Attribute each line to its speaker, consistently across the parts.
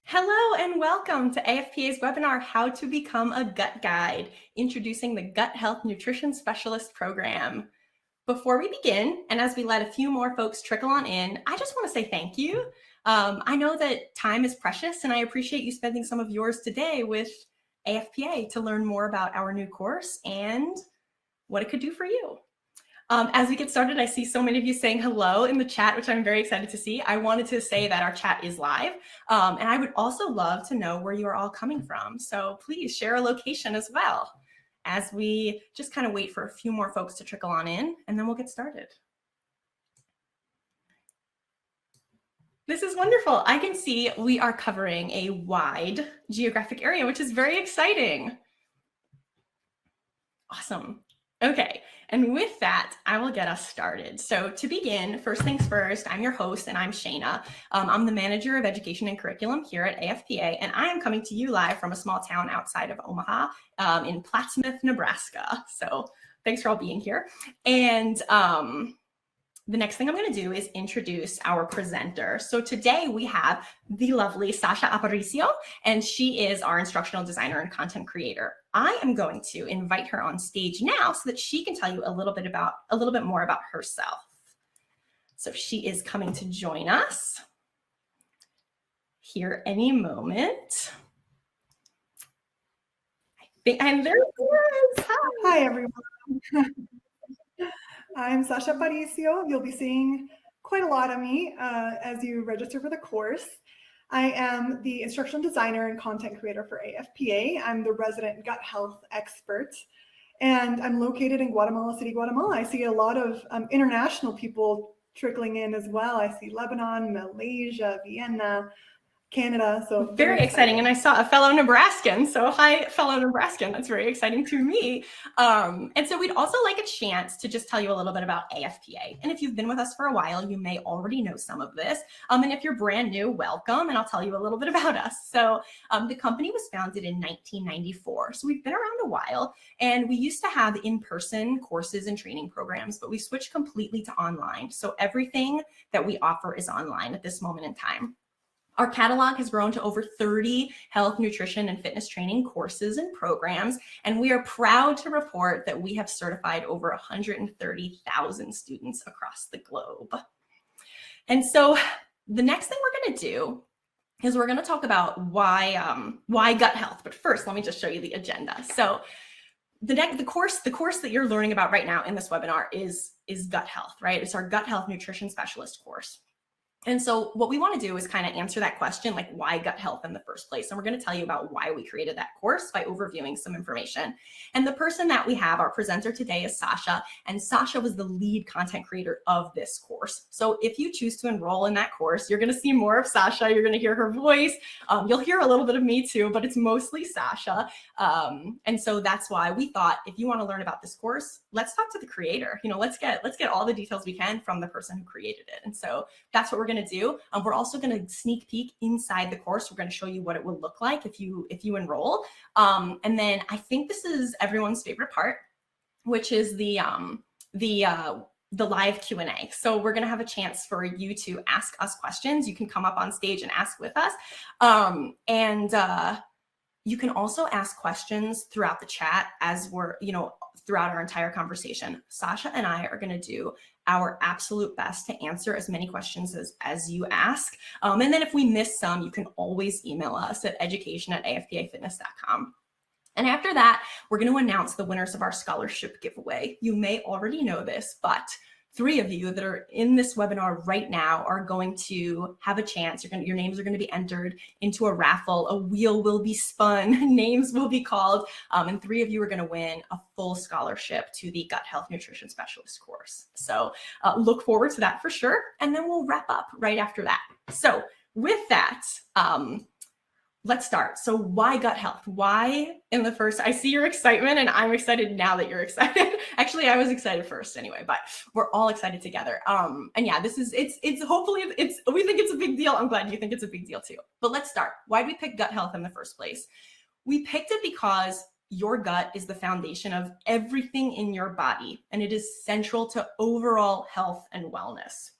Speaker 1: Hello and welcome to AFPA's webinar, How to Become a Gut Guide, introducing the Gut Health Nutrition Specialist Program. Before we begin, and as we let a few more folks trickle on in, I just want to say thank you. I know that time is precious, and I appreciate you spending some of yours today with AFPA to learn more about our new course and what it could do for you. As we get started, I see so many of you saying hello in the chat, which I'm very excited to see. I wanted to say that our chat is live, and I would also love to know where you are all coming from. So please share a location as well as we just kind of wait for a few more folks to trickle on in, and then we'll get started. This is wonderful. I can see we are covering a wide geographic area, which is very exciting. Awesome. Okay, and with that, I will get us started. So to begin, first things first, I'm your host and I'm Shayna. I'm the Manager of Education and Curriculum here at AFPA, and I am coming to you live from a small town outside of Omaha in Plattsmouth, Nebraska. So thanks for all being here. And the next thing I'm going to do is introduce our presenter. So today we have the lovely Sasha Aparicio, and she is our instructional designer and content creator. I am going to invite her on stage now so that she can tell you a little bit more about herself. So she is coming to join us here any moment. And there she is.
Speaker 2: Hi, everyone. I'm Sasha Aparicio. You'll be seeing quite a lot of me as you register for the course. I am the instructional designer and content creator for AFPA. I'm the resident gut health expert, and I'm located in Guatemala City, Guatemala. I see a lot of international people trickling in as well. I see Lebanon, Malaysia, Vienna, Canada. So
Speaker 1: very exciting. And I saw a fellow Nebraskan. So hi, fellow Nebraskan. That's very exciting to me. And so we'd also like a chance to just tell you a little bit about AFPA. And if you've been with us for a while, you may already know some of this. And if you're brand new, welcome. And I'll tell you a little bit about us. So the company was founded in 1994. So we've been around a while. And we used to have in-person courses and training programs, but we switched completely to online. So everything that we offer is online at this moment in time. Our catalog has grown to over 30 health, nutrition, and fitness training courses and programs, and we are proud to report that we have certified over 130,000 students across the globe. And so the next thing we're going to do is we're going to talk about why gut health. But first, let me just show you the agenda. So the course that you're learning about right now in this webinar is gut health, right? It's our gut health nutrition specialist course. And so what we want to do is kind of answer that question, like why gut health in the first place? And we're going to tell you about why we created that course by overviewing some information. And the person that we have, our presenter today, is Sasha. And Sasha was the lead content creator of this course. So if you choose to enroll in that course, you're going to see more of Sasha. You're going to hear her voice. You'll hear a little bit of me too, but it's mostly Sasha. And so that's why we thought, if you want to learn about this course, let's talk to the creator. Let's get all the details we can from the person who created it. And so that's what we're going to do. We're also going to sneak peek inside the course. We're going to show you what it will look like if you enroll. And then I think this is everyone's favorite part, which is the live Q&A. So we're going to have a chance for you to ask us questions. You can come up on stage and ask with us. You can also ask questions throughout the chat as we're, throughout our entire conversation. Sasha and I are going to do our absolute best to answer as many questions as you ask. And then if we miss some, you can always email us at education@afpafitness.com. And after that, we're going to announce the winners of our scholarship giveaway. You may already know this, but 3 of you that are in this webinar right now are going to have a chance. Your names are going to be entered into a raffle. A wheel will be spun. Names will be called. And 3 of you are going to win a full scholarship to the Gut Health Nutrition Specialist course. So look forward to that for sure. And then we'll wrap up right after that. So with that, let's start. So why gut health? Why in the first, I see your excitement and I'm excited now that you're excited. Actually, I was excited first anyway, but we're all excited together. And yeah, hopefully we think it's a big deal. I'm glad you think it's a big deal too. But let's start. Why did we pick gut health in the first place? We picked it because your gut is the foundation of everything in your body, and it is central to overall health and wellness.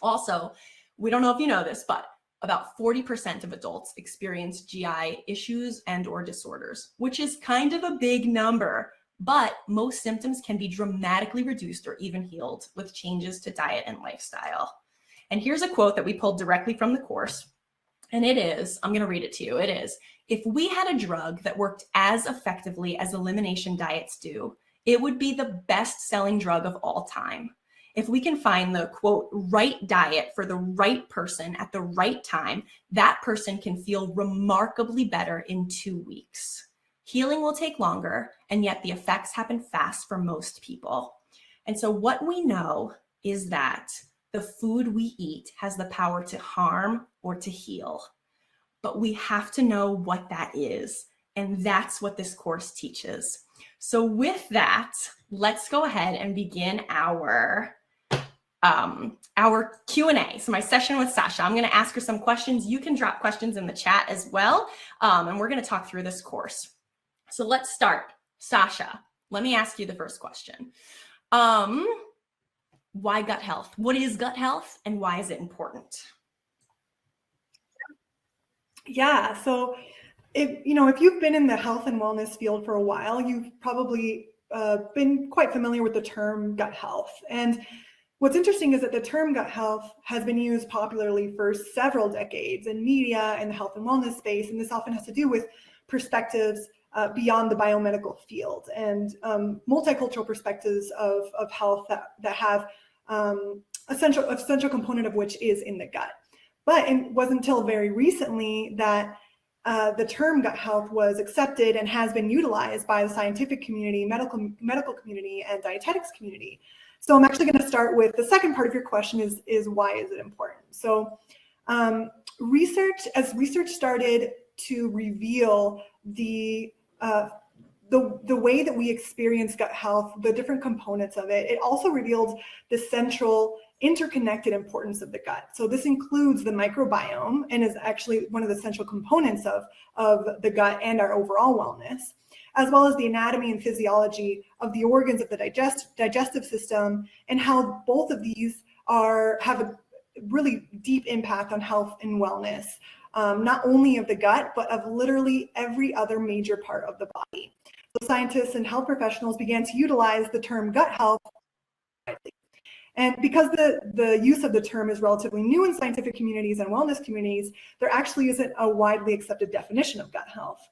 Speaker 1: Also, we don't know if you know this, but about 40% of adults experience GI issues and or disorders, which is kind of a big number, but most symptoms can be dramatically reduced or even healed with changes to diet and lifestyle. And here's a quote that we pulled directly from the course. And it is, I'm going to read it to you. It is, if we had a drug that worked as effectively as elimination diets do, it would be the best-selling drug of all time. If we can find the, quote, right diet for the right person at the right time, that person can feel remarkably better in 2 weeks. Healing will take longer, and yet the effects happen fast for most people. And so what we know is that the food we eat has the power to harm or to heal. But we have to know what that is. And that's what this course teaches. So with that, let's go ahead and begin our Q&A. So my session with Sasha, I'm going to ask her some questions. You can drop questions in the chat as well. And we're going to talk through this course. So let's start. Sasha, let me ask you the first question. Why gut health? What is gut health and why is it important?
Speaker 2: Yeah, so if you've been in the health and wellness field for a while, you've probably been quite familiar with the term gut health. And what's interesting is that the term gut health has been used popularly for several decades in media and the health and wellness space. And this often has to do with perspectives beyond the biomedical field and multicultural perspectives of health that have essential component of which is in the gut. But it wasn't until very recently that the term gut health was accepted and has been utilized by the scientific community, medical community, and dietetics community. So I'm actually going to start with the second part of your question is why is it important? So research started to reveal the way that we experience gut health, the different components of it. It also revealed the central interconnected importance of the gut. So this includes the microbiome and is actually one of the central components of the gut and our overall wellness, as well as the anatomy and physiology of the organs of the digestive system and how both of these have a really deep impact on health and wellness, not only of the gut, but of literally every other major part of the body. So scientists and health professionals began to utilize the term gut health. And because the use of the term is relatively new in scientific communities and wellness communities, there actually isn't a widely accepted definition of gut health.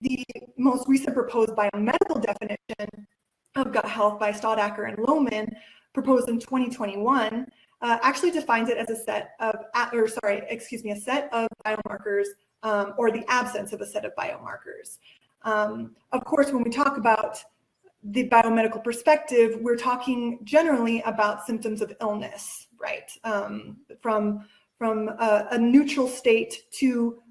Speaker 2: The most recent proposed biomedical definition of gut health by Staudacher and Lohman, proposed in 2021, actually defines it as a set of biomarkers or the absence of a set of biomarkers. Of course, when we talk about the biomedical perspective, we're talking generally about symptoms of illness, right? From a neutral state to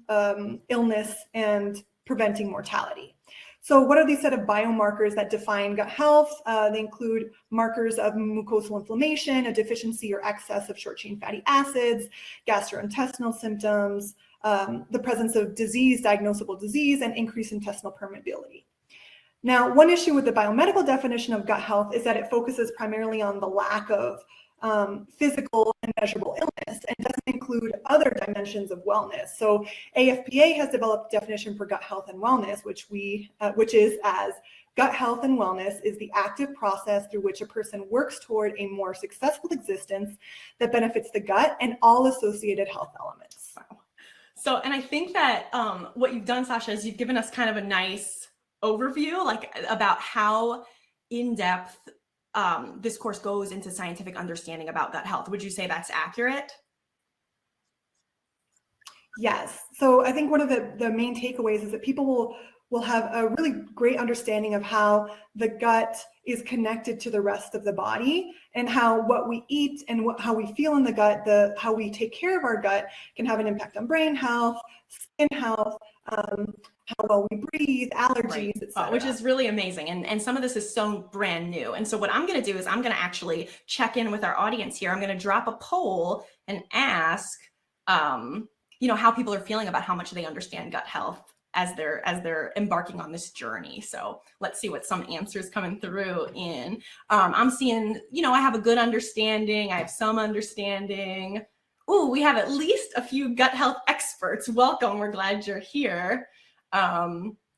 Speaker 2: illness and preventing mortality. So what are these set of biomarkers that define gut health? They include markers of mucosal inflammation, a deficiency or excess of short-chain fatty acids, gastrointestinal symptoms, the presence of disease, diagnosable disease, and increased intestinal permeability. Now, one issue with the biomedical definition of gut health is that it focuses primarily on the lack of physical and measurable illness and doesn't include other dimensions of wellness. So AFPA has developed a definition for gut health and wellness, which is as gut health and wellness is the active process through which a person works toward a more successful existence that benefits the gut and all associated health elements.
Speaker 1: Wow. So, and I think that what you've done, Sasha, is you've given us kind of a nice overview, like about how in-depth this course goes into scientific understanding about gut health. Would you say that's accurate?
Speaker 2: Yes. So I think one of the main takeaways is that people will have a really great understanding of how the gut is connected to the rest of the body and how what we eat and how we feel in the gut, how we take care of our gut can have an impact on brain health, skin health, how well we breathe, allergies,
Speaker 1: right.
Speaker 2: etc.
Speaker 1: Which is really amazing. And some of this is so brand new. And so what I'm going to do is I'm going to actually check in with our audience here. I'm going to drop a poll and ask, how people are feeling about how much they understand gut health as they're embarking on this journey. So let's see what some answers coming through in. I'm seeing, I have a good understanding. I have some understanding. Oh, we have at least a few gut health experts. Welcome. We're glad you're here,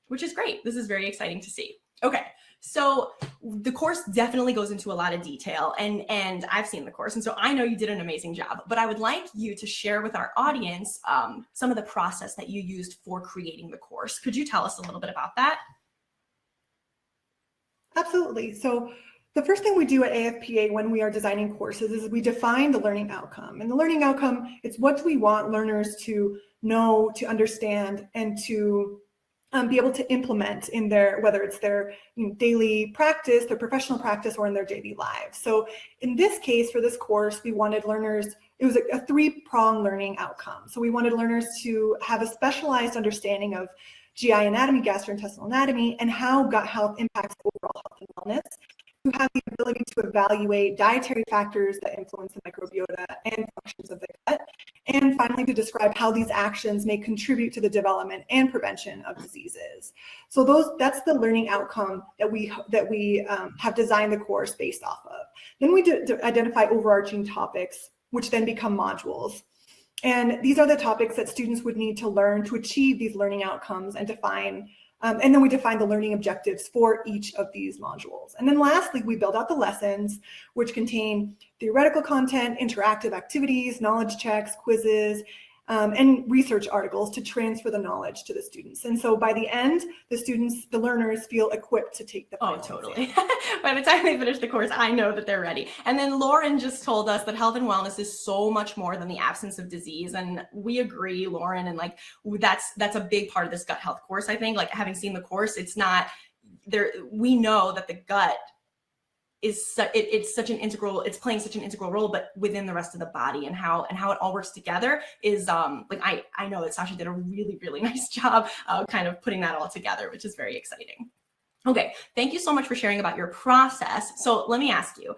Speaker 1: which is great. This is very exciting to see. Okay, so the course definitely goes into a lot of detail, and I've seen the course, and so I know you did an amazing job, but I would like you to share with our audience some of the process that you used for creating the course. Could you tell us a little bit about that?
Speaker 2: Absolutely. So the first thing we do at AFPA when we are designing courses is we define the learning outcome. And the learning outcome, it's what we want learners to know, to understand, and to be able to implement in their, whether it's their daily practice, their professional practice, or in their daily lives. So in this case, for this course, we wanted learners, it was a three-pronged learning outcome. So we wanted learners to have a specialized understanding of GI anatomy, gastrointestinal anatomy, and how gut health impacts overall health and wellness, to have the ability to evaluate dietary factors that influence the microbiota and functions of the gut, and finally to describe how these actions may contribute to the development and prevention of diseases. So that's the learning outcome that we have designed the course based off of. Then we identify overarching topics, which then become modules. And these are the topics that students would need to learn to achieve these learning outcomes and define. And then we define the learning objectives for each of these modules. And then lastly, we build out the lessons, which contain theoretical content, interactive activities, knowledge checks, quizzes, and research articles to transfer the knowledge to the students. And so by the end, the learners feel equipped to take the final
Speaker 1: exam. Totally. By the time they finish the course, I know that they're ready. And then Lauren just told us that health and wellness is so much more than the absence of disease. And we agree, Lauren, and like that's a big part of this gut health course. I think, like, having seen the course, it's not there. We know that the gut is it's playing such an integral role, but within the rest of the body, and how it all works together is like I know that Sasha did a really, really nice job kind of putting that all together, which is very exciting. Okay, thank you so much for sharing about your process. So let me ask you,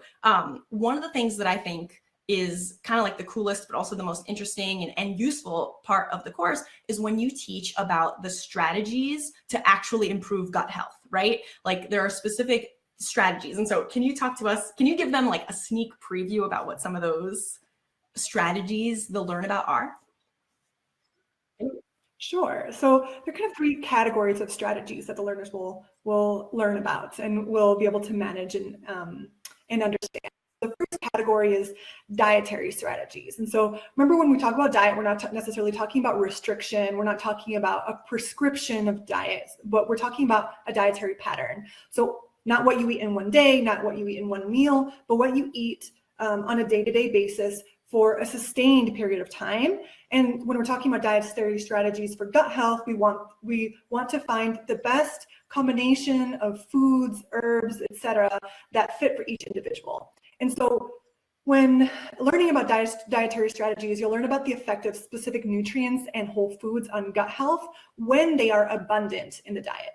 Speaker 1: one of the things that I think is kind of like the coolest, but also the most interesting and useful part of the course is when you teach about the strategies to actually improve gut health, right? Like, there are specific strategies. And so can you talk to us, can you give them like a sneak preview about what some of those strategies they'll learn about are?
Speaker 2: Sure. So there are kind of three categories of strategies that the learners will learn about and will be able to manage and understand. The first category is dietary strategies. And so remember, when we talk about diet, we're not necessarily talking about restriction. We're not talking about a prescription of diets, but we're talking about a dietary pattern. So not what you eat in one day, not what you eat in one meal, but what you eat on a day-to-day basis for a sustained period of time. And when we're talking about dietary strategies for gut health, we want to find the best combination of foods, herbs, etc., that fit for each individual. And so when learning about dietary strategies, you'll learn about the effect of specific nutrients and whole foods on gut health when they are abundant in the diet.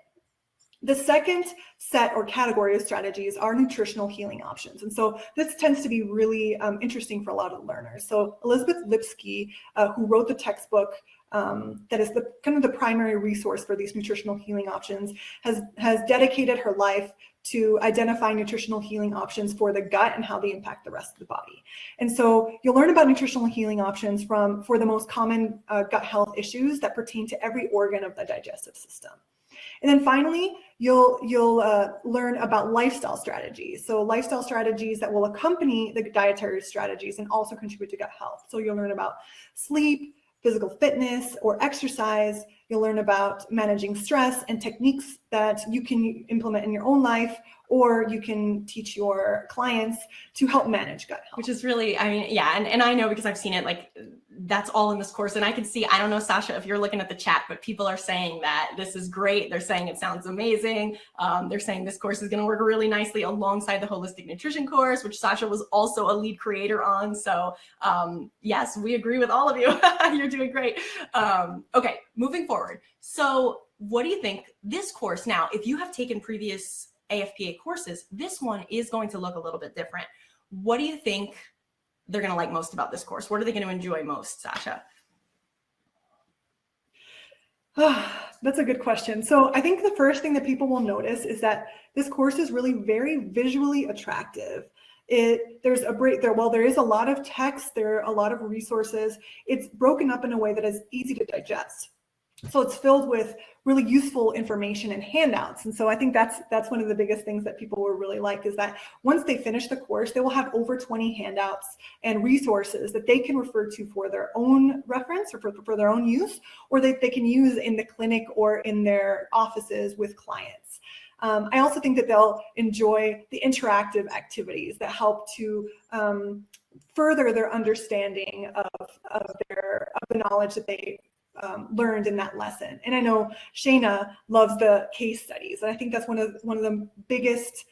Speaker 2: The second set or category of strategies are nutritional healing options. And so this tends to be really interesting for a lot of learners. So Elizabeth Lipsky, who wrote the textbook that is kind of the primary resource for these nutritional healing options, has dedicated her life to identify nutritional healing options for the gut and how they impact the rest of the body. And so you'll learn about nutritional healing options for the most common gut health issues that pertain to every organ of the digestive system. And then finally, you'll learn about lifestyle strategies. So lifestyle strategies that will accompany the dietary strategies and also contribute to gut health. So you'll learn about sleep, physical fitness, or exercise. You'll learn about managing stress and techniques that you can implement in your own life, or you can teach your clients to help manage gut health.
Speaker 1: Which is really, I mean, yeah, and I know because I've seen it, like, that's all in this course. And I can see, I don't know, Sasha, if you're looking at the chat, but people are saying that this is great. They're saying it sounds amazing. They're saying this course is going to work really nicely alongside the holistic nutrition course, which Sasha was also a lead creator on. So yes, we agree with all of you. You're doing great. Okay, moving forward. So what do you think this course now, if you have taken previous AFPA courses, this one is going to look a little bit different. What do you think they're going to like most about this course? What are they going to enjoy most, Sasha?
Speaker 2: That's a good question. So I think the first thing that people will notice is that this course is really very visually attractive. There's a break there. While there is a lot of text, there are a lot of resources. It's broken up in a way that is easy to digest. So it's filled with really useful information and handouts. And so I think that's one of the biggest things that people will really like, is that once they finish the course, they will have over 20 handouts and resources that they can refer to for their own reference or for their own use, or they can use in the clinic or in their offices with clients. I also think that they'll enjoy the interactive activities that help to further their understanding of the knowledge that they learned in that lesson. And I know Shayna loves the case studies, and I think that's one of the biggest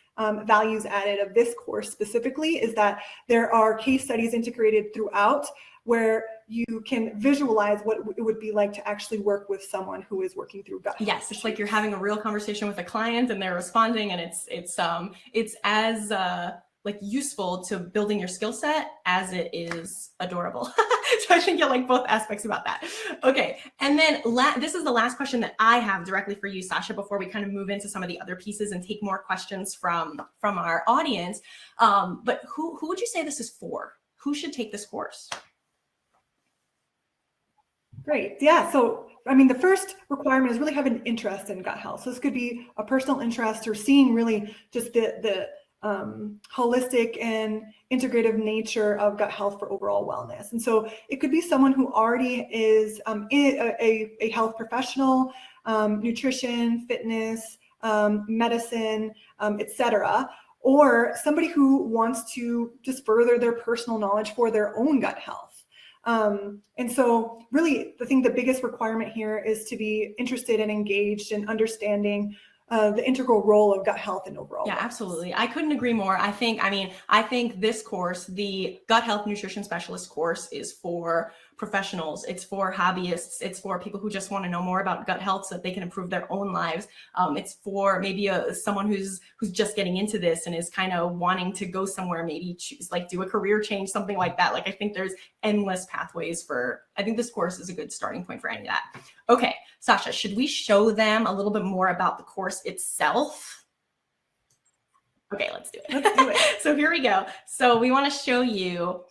Speaker 2: values added of this course specifically, is that there are case studies integrated throughout where you can visualize what it would be like to actually work with someone who is working through gut health.
Speaker 1: Yes, it's like you're having a real conversation with a client and they're responding, and it's as like useful to building your skill set as it is adorable. So I think you'll like both aspects about that. Okay, and then this is the last question that I have directly for you, Sasha, before we kind of move into some of the other pieces and take more questions from our audience. But who would you say this is for? Who should take this course?
Speaker 2: Great. Yeah. So, I mean, the first requirement is really have an interest in gut health. So this could be a personal interest or seeing really just the holistic and integrative nature of gut health for overall wellness. And so it could be someone who already is a health professional, nutrition, fitness, medicine, etc., or somebody who wants to just further their personal knowledge for their own gut health. And so really, I think the biggest requirement here is to be interested and engaged in understanding the integral role of gut health and overall
Speaker 1: Yeah,
Speaker 2: wellness.
Speaker 1: absolutely. I couldn't agree more. I think this course, the Gut Health Nutrition Specialist course, is for professionals. It's for hobbyists. It's for people who just want to know more about gut health so that they can improve their own lives. It's for maybe someone who's just getting into this and is kind of wanting to go somewhere, maybe choose, like, do a career change, something like that. Like, I think there's endless pathways I think this course is a good starting point for any of that. Okay, Sasha, should we show them a little bit more about the course itself? Okay, let's do it.
Speaker 2: Let's do it.
Speaker 1: So here we go. So we want to show you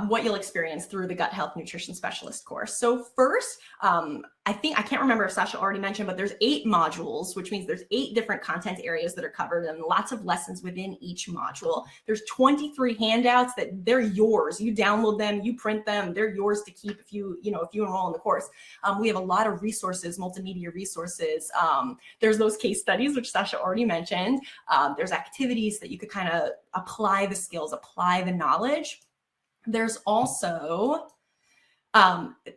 Speaker 1: what you'll experience through the Gut Health Nutrition Specialist course. So first, I can't remember if Sasha already mentioned, but there's 8 modules, which means there's 8 different content areas that are covered and lots of lessons within each module. There's 23 handouts that they're yours. You download them, you print them, they're yours to keep if you enroll in the course. We have a lot of resources, multimedia resources. There's those case studies, which Sasha already mentioned. There's activities that you could kind of apply the skills, apply the knowledge. There's also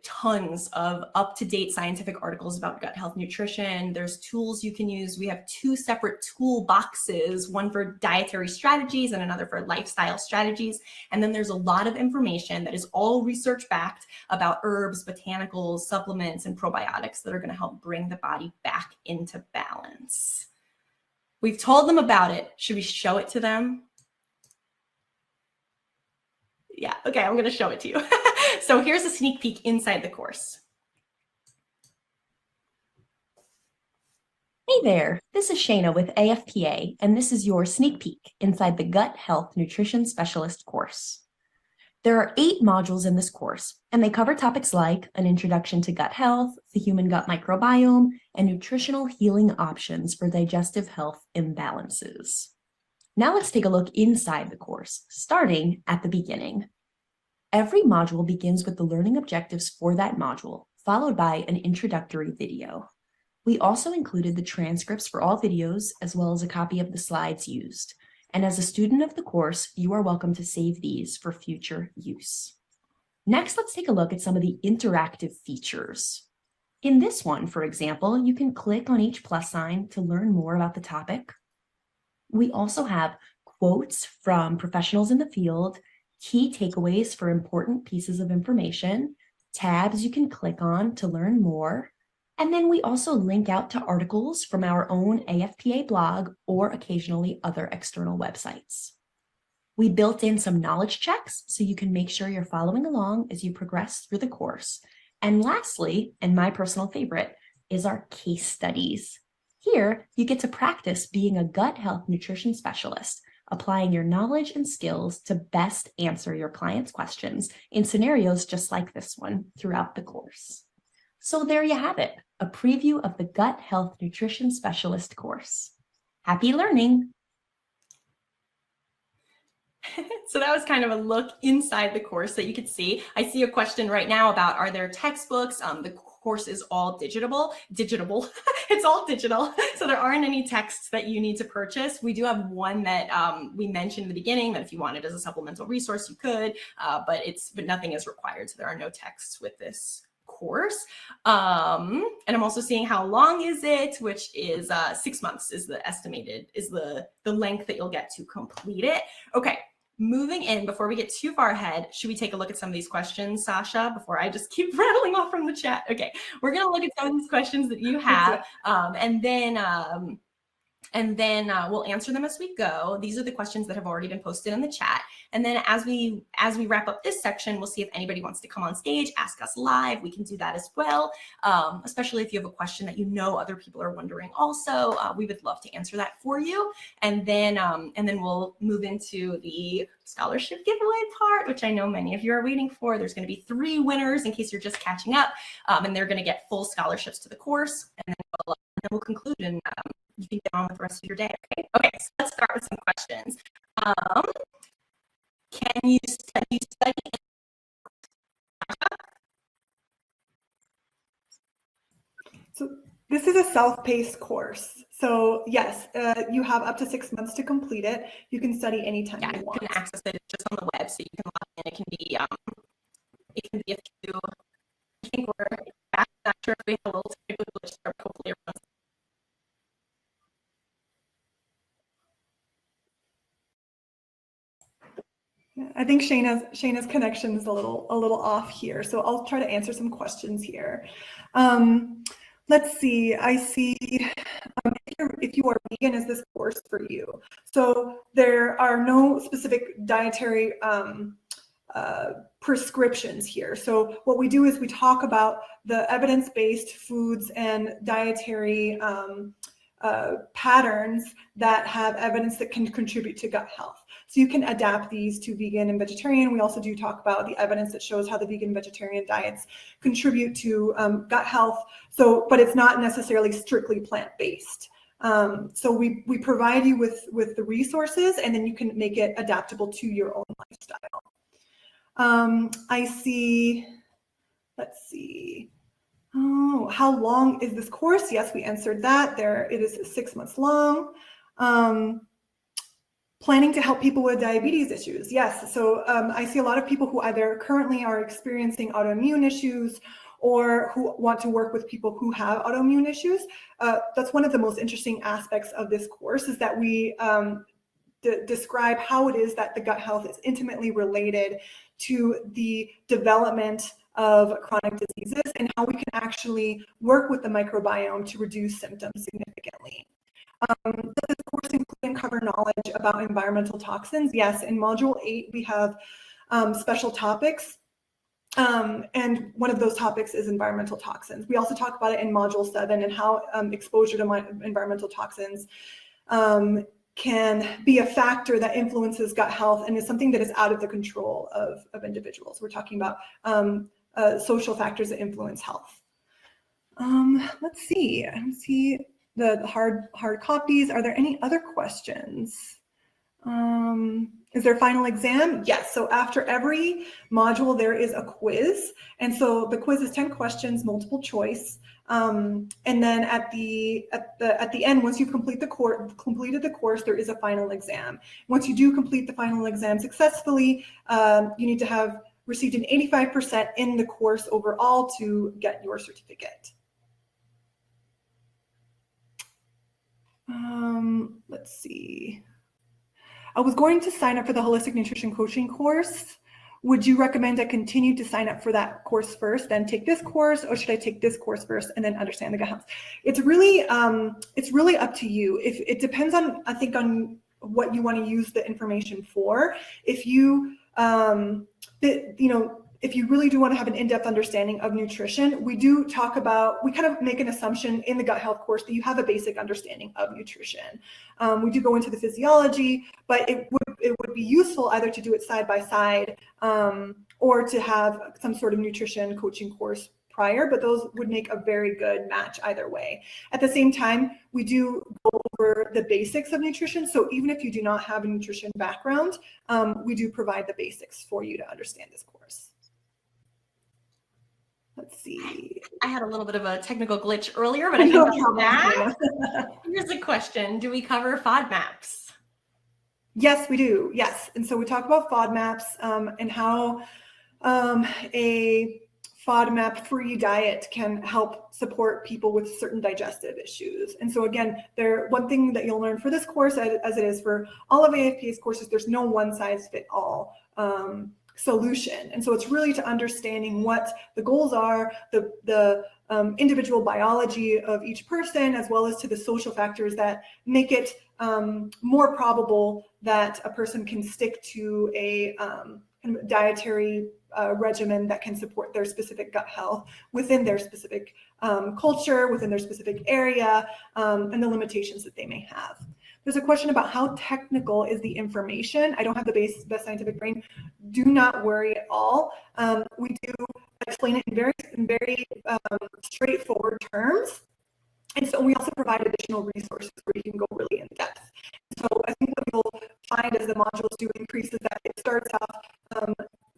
Speaker 1: tons of up-to-date scientific articles about gut health nutrition. There's tools you can use. We have 2 separate tool boxes, one for dietary strategies and another for lifestyle strategies. And then there's a lot of information that is all research-backed about herbs, botanicals, supplements, and probiotics that are going to help bring the body back into balance. We've told them about it. Should we show it to them? Yeah, okay, I'm going to show it to you. So here's a sneak peek inside the course.
Speaker 3: Hey there, this is Shayna with AFPA, and this is your sneak peek inside the Gut Health Nutrition Specialist course. There are 8 modules in this course, and they cover topics like an introduction to gut health, the human gut microbiome, and nutritional healing options for digestive health imbalances. Now let's take a look inside the course, starting at the beginning. Every module begins with the learning objectives for that module, followed by an introductory video. We also included the transcripts for all videos, as well as a copy of the slides used. And as a student of the course, you are welcome to save these for future use. Next, let's take a look at some of the interactive features. In this one, for example, you can click on each plus sign to learn more about the topic. We also have quotes from professionals in the field, key takeaways for important pieces of information, tabs you can click on to learn more, and then we also link out to articles from our own AFPA blog or occasionally other external websites. We built in some knowledge checks so you can make sure you're following along as you progress through the course. And lastly, and my personal favorite, is our case studies. Here, you get to practice being a gut health nutrition specialist, applying your knowledge and skills to best answer your clients' questions in scenarios just like this one throughout the course. So there you have it, a preview of the Gut Health Nutrition Specialist course. Happy learning!
Speaker 1: So that was kind of a look inside the course that you could see. I see a question right now about, are there textbooks? The course is all digital. It's all digital. So there aren't any texts that you need to purchase. We do have one that we mentioned in the beginning that if you wanted as a supplemental resource, you could, but nothing is required. So there are no texts with this course. And I'm also seeing how long is it, which is 6 months is the estimated, is the length that you'll get to complete it. Okay. Moving in, before we get too far ahead, should we take a look at some of these questions, Sasha, before I just keep rattling off from the chat? Okay, we're going to look at some of these questions that you have, and then we'll answer them as we go. These are the questions that have already been posted in the chat. And then as we wrap up this section, we'll see if anybody wants to come on stage, ask us live. We can do that as well, especially if you have a question that you know other people are wondering also. We would love to answer that for you. And then we'll move into the scholarship giveaway part, which I know many of you are waiting for. There's going to be 3 winners in case you're just catching up, and they're going to get full scholarships to the course. And then we'll conclude, and you can get on with the rest of your day. Okay, so let's start with some questions. Can you study?
Speaker 2: So this is a self-paced course. So yes, you have up to 6 months to complete it. You can study anytime you want.
Speaker 1: You can access it just on the web, so you can log in. It can be a few. I think we're not sure if we have a little technical glitch there, but hopefully everyone's.
Speaker 2: I think Shayna's connection is a little off here, so I'll try to answer some questions here. Let's see. I see if you are vegan, is this course for you? So there are no specific dietary prescriptions here. So what we do is we talk about the evidence-based foods and dietary patterns that have evidence that can contribute to gut health. So you can adapt these to vegan and vegetarian. We also do talk about the evidence that shows how the vegan and vegetarian diets contribute to gut health. So, but it's not necessarily strictly plant-based. So we provide you with the resources, and then you can make it adaptable to your own lifestyle. I see, let's see. Oh, how long is this course? Yes, we answered that. It is 6 months long. Planning to help people with diabetes issues. Yes, so I see a lot of people who either currently are experiencing autoimmune issues or who want to work with people who have autoimmune issues. That's one of the most interesting aspects of this course, is that we describe how it is that the gut health is intimately related to the development of chronic diseases and how we can actually work with the microbiome to reduce symptoms significantly. Does this course include and cover knowledge about environmental toxins? Yes, in Module 8, we have special topics. And one of those topics is environmental toxins. We also talk about it in Module 7 and how exposure to environmental toxins can be a factor that influences gut health and is something that is out of the control of individuals. We're talking about social factors that influence health. Let's see. I don't see the hard copies. Are there any other questions? Is there a final exam? Yes. So after every module, there is a quiz. And so the quiz is 10 questions, multiple choice. And then at the end, once you completed the course, there is a final exam. Once you do complete the final exam successfully, you need to have received an 85% in the course overall to get your certificate. Let's see. I was going to sign up for the Holistic Nutrition Coaching course. Would you recommend I continue to sign up for that course first, then take this course, or should I take this course first and then understand the gut health? It's really up to you. If it depends on, I think, on what you want to use the information for. If you, if you really do want to have an in-depth understanding of nutrition, we kind of make an assumption in the gut health course that you have a basic understanding of nutrition. We do go into the physiology, but it would be useful either to do it side by side or to have some sort of nutrition coaching course prior, but those would make a very good match either way. At the same time, we do go over the basics of nutrition. So even if you do not have a nutrition background, we do provide the basics for you to understand this course. Let's see.
Speaker 1: I had a little bit of a technical glitch earlier, but I think I'm back. Here's a question. Do we cover FODMAPs?
Speaker 2: Yes, we do. Yes. And so we talk about FODMAPs and how a FODMAP-free diet can help support people with certain digestive issues. And so again, one thing that you'll learn for this course, as it is for all of AFPA's courses, there's no one-size-fit-all solution. And so it's really to understanding what the goals are, the individual biology of each person, as well as to the social factors that make it more probable that a person can stick to a dietary regimen that can support their specific gut health within their specific culture, within their specific area, and the limitations that they may have. There's a question about how technical is the information. I don't have the best scientific brain. Do not worry at all. We do explain it in very straightforward terms. And so we also provide additional resources where you can go really in depth. So I think what you'll find as the modules do increase is that it starts off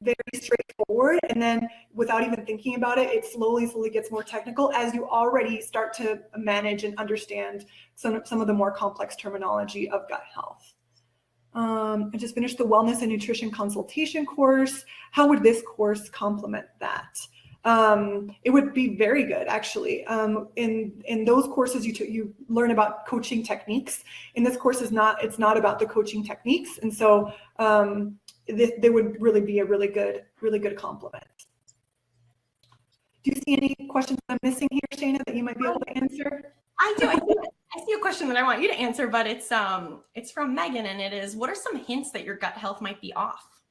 Speaker 2: very straightforward, and then without even thinking about it, it slowly gets more technical as you already start to manage and understand some of the more complex terminology of gut health. I just finished the wellness and nutrition consultation course. How would this course complement that? It would be very good, actually. In those courses, you learn about coaching techniques. In this course, it's not about the coaching techniques, and so they would really be a really good complement. Do you see any questions I'm missing here, Shayna, that you might be able to answer?
Speaker 1: I do. I see a question that I want you to answer, but it's from Megan, and it is, what are some hints that your gut health might be off?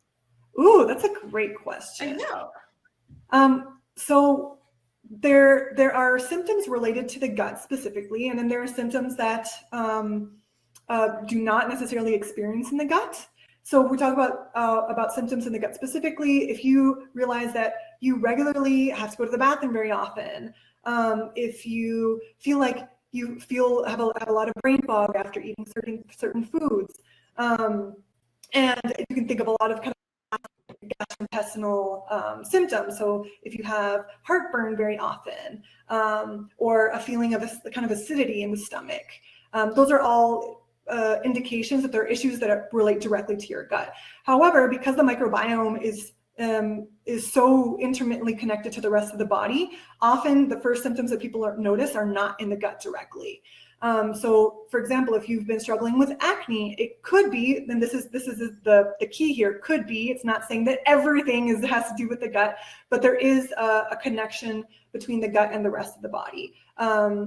Speaker 2: Ooh, that's a great question.
Speaker 1: I know.
Speaker 2: So there are symptoms related to the gut specifically, and then there are symptoms that do not necessarily experience in the gut. So we talk about symptoms in the gut specifically. If you realize that you regularly have to go to the bathroom very often, if you feel like you have a lot of brain fog after eating certain foods, and you can think of a lot of kind of gastrointestinal symptoms. So if you have heartburn very often, or a feeling of a kind of acidity in the stomach, those are all indications that there are issues that relate directly to your gut. However, because the microbiome is so intimately connected to the rest of the body, often the first symptoms that people notice are not in the gut directly. So for example, if you've been struggling with acne, it could be, and this is the key here, could be, it's not saying that everything has to do with the gut, but there is a connection between the gut and the rest of the body.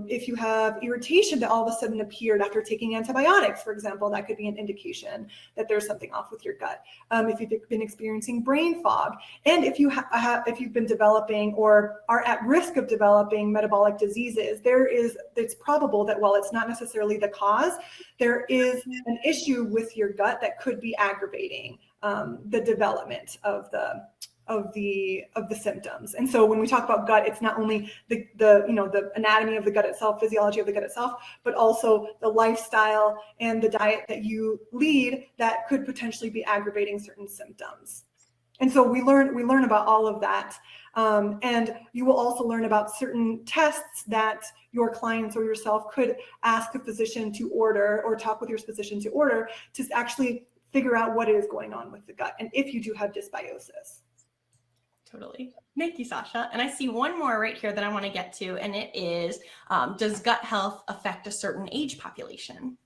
Speaker 2: If you have irritation that all of a sudden appeared after taking antibiotics, for example, that could be an indication that there's something off with your gut. If you've been experiencing brain fog, and if you've been developing or are at risk of developing metabolic diseases, it's probable that while it's not necessarily the cause, there is an issue with your gut that could be aggravating the development of the symptoms. And so when we talk about gut, it's not only the anatomy of the gut itself, physiology of the gut itself, but also the lifestyle and the diet that you lead that could potentially be aggravating certain symptoms. And so we learn about all of that. And you will also learn about certain tests that your clients or yourself could ask a physician to order, or talk with your physician to order, to actually figure out what is going on with the gut and if you do have dysbiosis.
Speaker 1: Totally. Thank you, Sasha. And I see one more right here that I want to get to, and it is, does gut health affect a certain age population?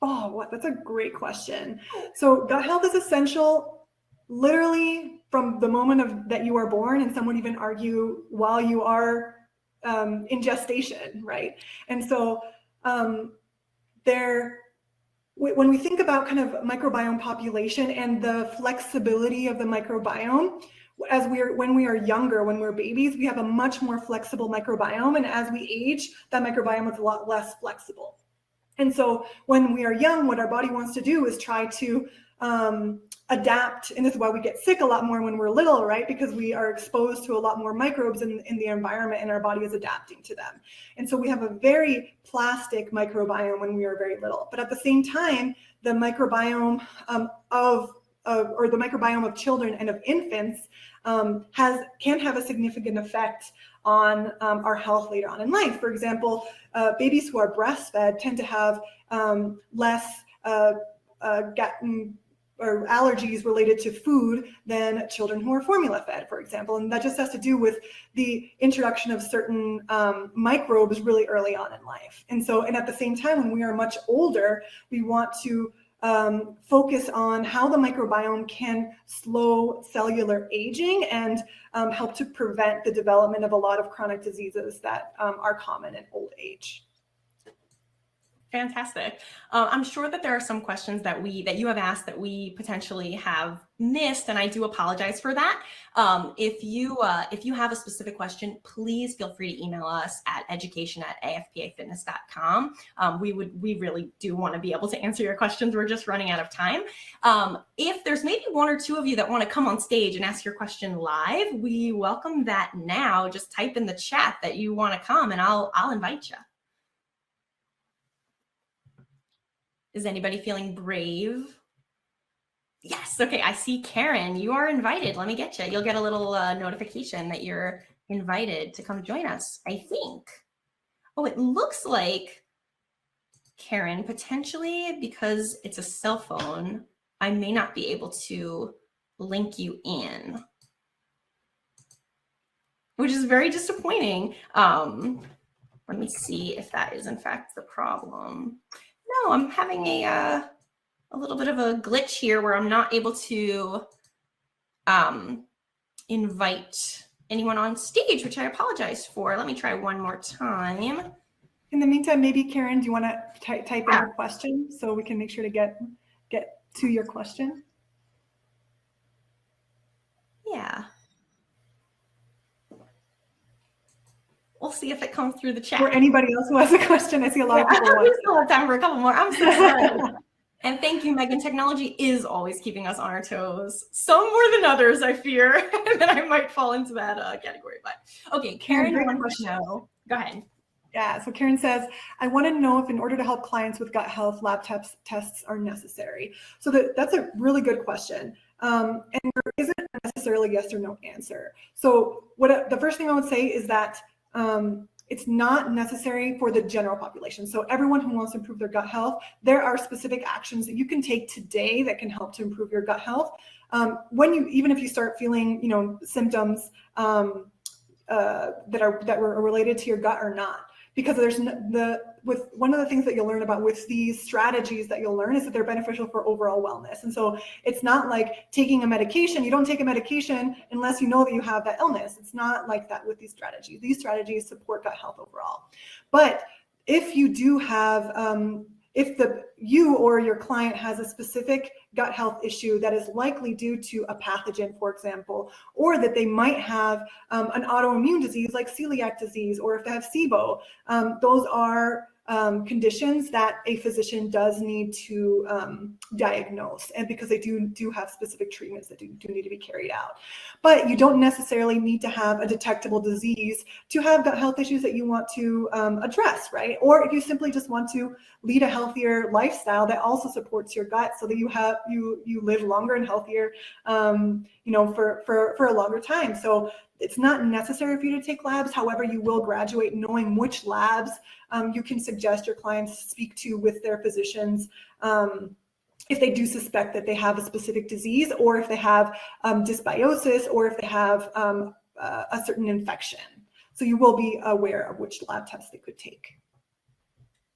Speaker 2: Oh, that's a great question. So gut health is essential literally from the moment that you are born, and some would even argue while you are in gestation, right? And so when we think about kind of microbiome population and the flexibility of the microbiome, when we are younger, when we're babies, we have a much more flexible microbiome, and as we age, that microbiome is a lot less flexible. And so when we are young, what our body wants to do is try to adapt, and this is why we get sick a lot more when we're little, right? Because we are exposed to a lot more microbes in the environment, and our body is adapting to them. And so we have a very plastic microbiome when we are very little. But at the same time, the microbiome or the microbiome of children and of infants can have a significant effect on our health later on in life. For example, babies who are breastfed tend to have less gut or allergies related to food than children who are formula fed, for example. And that just has to do with the introduction of certain microbes really early on in life. And at the same time, when we are much older, we want to focus on how the microbiome can slow cellular aging and help to prevent the development of a lot of chronic diseases that are common in old age.
Speaker 1: Fantastic. I'm sure that there are some questions that you have asked that we potentially have missed, and I do apologize for that. If you have a specific question, please feel free to email us at education@afpafitness.com. We really do want to be able to answer your questions. We're just running out of time. If there's maybe one or two of you that want to come on stage and ask your question live, we welcome that now. Just type in the chat that you want to come, and I'll invite you. Is anybody feeling brave? Yes. Okay. I see Karen. You are invited. Let me get you. You'll get a little notification that you're invited to come join us, I think. Oh, it looks like, Karen, potentially because it's a cell phone, I may not be able to link you in, which is very disappointing. Let me see if that is in fact the problem. No, I'm having a little bit of a glitch here where I'm not able to invite anyone on stage, which I apologize for. Let me try one more time.
Speaker 2: In the meantime, maybe Karen, do you want to type in your question so we can make sure to get to your question?
Speaker 1: Yeah. We'll see if it comes through the chat.
Speaker 2: Or anybody else who has a question. I see a lot of people
Speaker 1: We still have time for a couple more. I'm so sorry. And thank you, Megan. Technology is always keeping us on our toes. Some more than others, I fear. that I might fall into that category. But okay, Karen, you want to know? Go ahead.
Speaker 2: Yeah, so Karen says, I want to know if in order to help clients with gut health, lab tests are necessary. So that's a really good question. And there isn't necessarily a yes or no answer. So the first thing I would say is that it's not necessary for the general population. So everyone who wants to improve their gut health, there are specific actions that you can take today that can help to improve your gut health. Even if you start feeling, symptoms that were related to your gut or not, because one of the things that you'll learn about with these strategies that you'll learn is that they're beneficial for overall wellness. And so it's not like taking a medication. You don't take a medication unless you know that you have that illness. It's not like that with these strategies. These strategies support gut health overall. But if you do have, you or your client has a specific gut health issue that is likely due to a pathogen, for example, or that they might have an autoimmune disease like celiac disease, or if they have SIBO, those are conditions that a physician does need to diagnose, and because they do have specific treatments that do need to be carried out. But you don't necessarily need to have a detectable disease to have gut health issues that you want to address, right? Or if you simply just want to lead a healthier lifestyle that also supports your gut, so that you live longer and healthier, for a longer time. So it's not necessary for you to take labs. However, you will graduate knowing which labs you can suggest your clients speak to with their physicians if they do suspect that they have a specific disease, or if they have dysbiosis, or if they have a certain infection. So you will be aware of which lab tests they could take.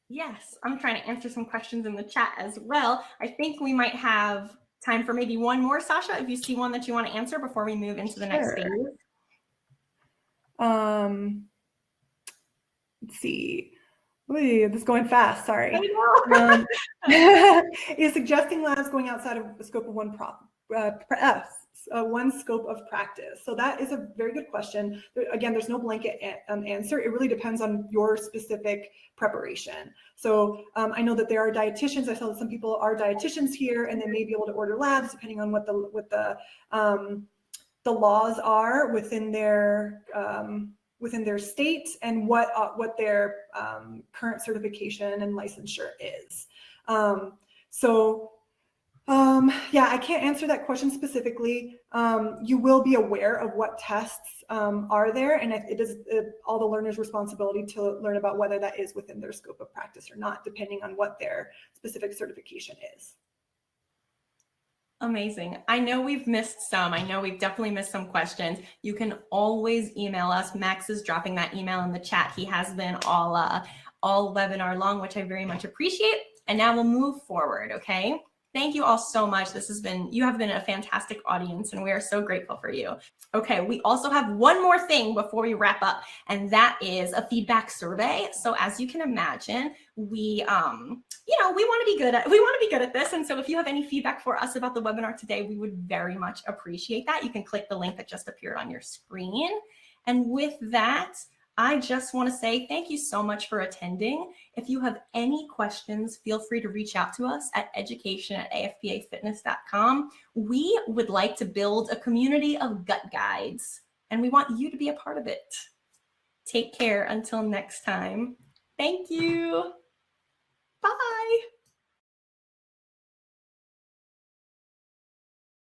Speaker 1: Yes, I'm trying to answer some questions in the chat as well. I think we might have time for maybe one more, Sasha, if you see one that you want to answer before we move into the next phase.
Speaker 2: Let's see. Ooh, this is going fast. Sorry.
Speaker 1: I know.
Speaker 2: Is suggesting labs going outside of the scope of one scope of practice? So that is a very good question. Again, there's no blanket answer. It really depends on your specific preparation. So I know that there are dietitians. I saw that some people are dietitians here, and they may be able to order labs depending on what the laws are within their state and what their current certification and licensure is. Yeah, I can't answer that question specifically. You will be aware of what tests are there, and it is all the learner's responsibility to learn about whether that is within their scope of practice or not, depending on what their specific certification is.
Speaker 1: Amazing. I know we've missed some. I know we've definitely missed some questions. You can always email us. Max is dropping that email in the chat. He has been all webinar long, which I very much appreciate. And now we'll move forward, okay? Thank you all so much. You have been a fantastic audience, and we are so grateful for you. Okay, we also have one more thing before we wrap up, and that is a feedback survey. So as you can imagine, we want to be good at this. And so if you have any feedback for us about the webinar today, we would very much appreciate that. You can click the link that just appeared on your screen. And with that, I just want to say thank you so much for attending. If you have any questions, feel free to reach out to us at education@afpafitness.com. We would like to build a community of gut guides, and we want you to be a part of it. Take care until next time. Thank you.